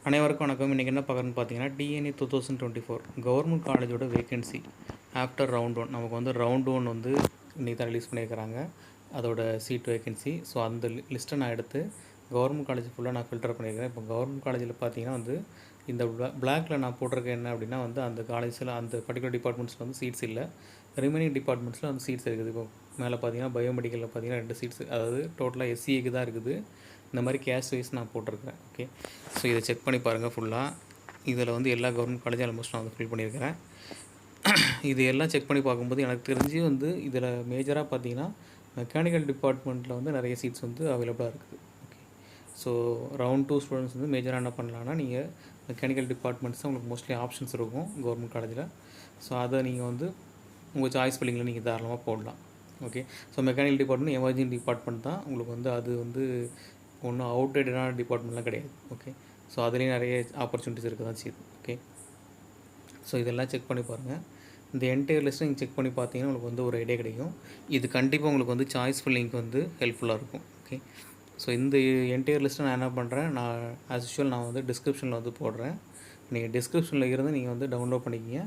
அனைவருக்கும் வணக்கம். இன்றைக்கி என்ன பார்க்குறோன்னு பார்த்தீங்கன்னா, டிஎன்ஏ 2024 கவர்மெண்ட் காலேஜோட வேகன்சி ஆஃப்டர் ரவுண்ட் ஒன். நமக்கு வந்து ரவுண்ட் ஒன் வந்து இன்றைக்கி தான் ரிலீஸ் பண்ணியிருக்கிறாங்க, அதோட சீட் வேகன்சி. ஸோ அந்த லிஸ்ட்டை நான் எடுத்து கவர்மெண்ட் காலேஜ் ஃபுல்லாக நான் ஃபில்டர் பண்ணியிருக்கிறேன். இப்போ கவர்மெண்ட் காலேஜில் பார்த்தீங்கன்னா வந்து இந்த பிளாக்ல நான் போட்டிருக்கேன் என்ன அப்படின்னா வந்து அந்த காலேஜில் அந்த பர்டிகுலர் டிபார்ட்மெண்ட்ஸில் வந்து சீட்ஸ் இல்லை, ரிமைனிங் டிபார்ட்மெண்ட்ஸில் வந்து சீட்ஸ் இருக்குது. இப்போ மேலே பார்த்தீங்கன்னா பயோமெடிக்கலில் பார்த்தீங்கன்னா 2 சீட்ஸ், அதாவது டோட்டலாக எஸ்சிஏக்கு தான் இருக்குது. இந்த மாதிரி கேஸ்ட் வைஸ் நான் போட்டிருக்கிறேன். ஓகே, ஸோ இதை செக் பண்ணி பாருங்கள் ஃபுல்லாக. இதில் வந்து எல்லா கவர்மெண்ட் காலேஜும் ஆல்மோஸ்ட் நான் வந்து ஃபில் பண்ணியிருக்கிறேன். இது எல்லாம் செக் பண்ணி பார்க்கும்போது எனக்கு தெரிஞ்சு வந்து இதில் மேஜராக பார்த்தீங்கன்னா மெக்கானிக்கல் டிபார்ட்மெண்ட்டில் வந்து நிறைய சீட்ஸ் வந்து அவைலபிளாக இருக்குது. ஓகே, ஸோ ரவுண்ட் 2 ஸ்டூடெண்ட்ஸ் வந்து மேஜராக என்ன பண்ணலான்னா, நீங்கள் மெக்கானிக்கல் டிபார்ட்மெண்ட்ஸ் தான் உங்களுக்கு மோஸ்ட்லி ஆப்ஷன்ஸ் இருக்கும் கவர்மெண்ட் காலேஜில். ஸோ அதை நீங்கள் வந்து உங்கள் சாய்ஸ் ஃபில்லிங்கில் நீங்கள் தாராளமாக போடலாம். Okay, so mechanical department emerging department தான் உங்களுக்கு வந்து அது வந்து ஒன்றும் அவுட்டேட்டடான டிபார்ட்மெண்ட்லாம் கிடையாது. ஓகே, ஸோ அதுலேயும் நிறைய ஆப்பர்ச்சுனிட்டிஸ் இருக்க தான் செய்யுது. ஓகே, ஸோ இதெல்லாம் செக் பண்ணி பாருங்கள். இந்த என்டையர் லிஸ்ட்டை நீங்கள் செக் பண்ணி பார்த்தீங்கன்னா உங்களுக்கு வந்து ஒரு ஐடியா கிடைக்கும். இது கண்டிப்பாக உங்களுக்கு வந்து சாய்ஸ் ஃபில்லிங்க்கு வந்து ஹெல்ப்ஃபுல்லாக இருக்கும். ஓகே, ஸோ இந்த என்டையர் லிஸ்ட்டை நான் என்ன பண்ணுறேன், நான் ஆஸ் யூஷுவல் நான் வந்து டிஸ்கிரிப்ஷனில் வந்து போடுறேன். நீங்கள் டிஸ்கிரிப்ஷனில் இருந்து நீங்கள் வந்து டவுன்லோட் பண்ணிக்கிங்க.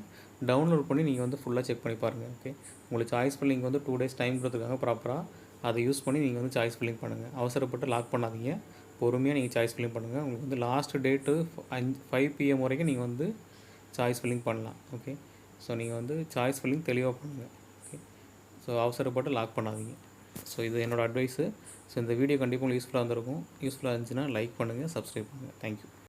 டவுன்லோட் பண்ணி நீங்கள் வந்து ஃபுல்லாக செக் பண்ணி பாருங்கள். ஓகே, உங்களுக்கு சாய்ஸ் ஃபில்லிங் வந்து 2 days டைம் கொடுத்துருக்காங்க ப்ராப்பராக. அதை யூஸ் பண்ணி நீங்கள் வந்து சாய்ஸ் ஃபில்லிங் பண்ணுங்கள். அவசரப்பட்டு லாக் பண்ணாதீங்க, பொறுமையாக நீங்கள் சாய்ஸ் ஃபில்லிங் பண்ணுங்கள். உங்களுக்கு வந்து லாஸ்ட் டேட்டு 5 PM வரைக்கும் நீங்கள் வந்து சாய்ஸ் ஃபில்லிங் பண்ணலாம். ஓகே, ஸோ நீங்கள் வந்து சாய்ஸ் ஃபில்லிங் தெளிவாக பண்ணுங்கள். ஓகே, ஸோ அவசரப்பட்டு லாக் பண்ணாதீங்க. ஸோ இது என்னோடய அட்வைஸு. ஸோ இந்த வீடியோ கண்டிப்பாக உங்களுக்கு யூஸ்ஃபுல்லாக இருந்திருக்கும். யூஸ்ஃபுல்லாக இருந்துச்சுன்னா லைக் பண்ணுங்கள், சப்ஸ்கிரைப் பண்ணுங்கள். தேங்க்யூ.